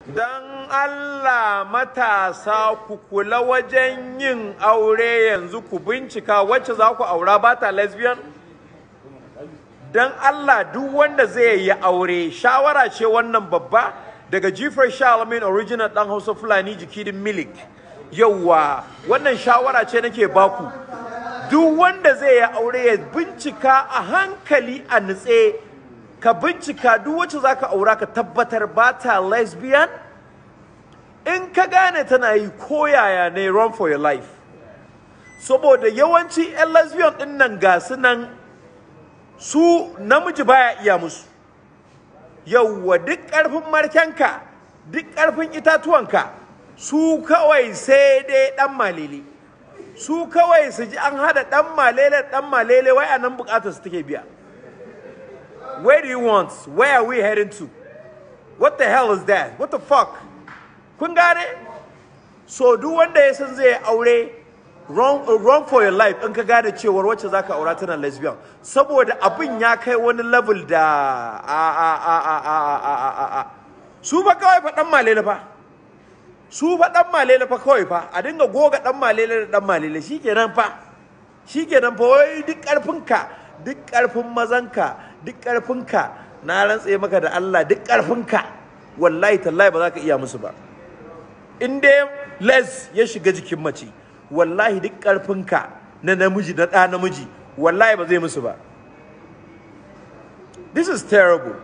Dan Allah matasa ku kula wajen yin aure yanzu ku bincika wacce za ku aura ba ta lesbian? Dan Allah duk wanda zai yi aure shawara ce wannan babba daga Gfresh original dan Hausa Fulani jikidin milik. Yauwa wannan shawara ce nake baku. Duk wanda zai yi aure ya bincika a hankali a nutse. Ka bincika duk wacce zaka aura ka tabbatar ba ta lesbian. In ka gane tana yi koyaya ne, run for your life. Saboda yawanci 'yan lesbian din nan ga su nan su namiji baya iya musu. Yauwa duk ƙarfin markenka, duk ƙarfin itatuwanka, su kawai sai dai ɗan malele. Su kawai su ji an haɗa ɗan malele wai a nan buƙatar su take biya. Where do you want? Where are we heading to? What the hell is that? What the fuck? Kun gane? So duk wanda ya san zai aure run for your life in ka gane cewar wacce zaka aura tana lesbian, saboda abin ya kai wani level da su fa kawai fa dan malele fa. Su fa dan malele fa kawai fa a dinga goga dan malele da dan malele shikenan fa. Shikenan fa wai duk karfinka, duk karfin mazanka, duk karfinka na rantse maka da Allah duk karfinka wallahi tallahi ba za ka iya musu ba. In dai les ya shiga jikin mace wallahi duk karfinka na namiji na ɗa namiji wallahi ba zai musu ba. This is terrible.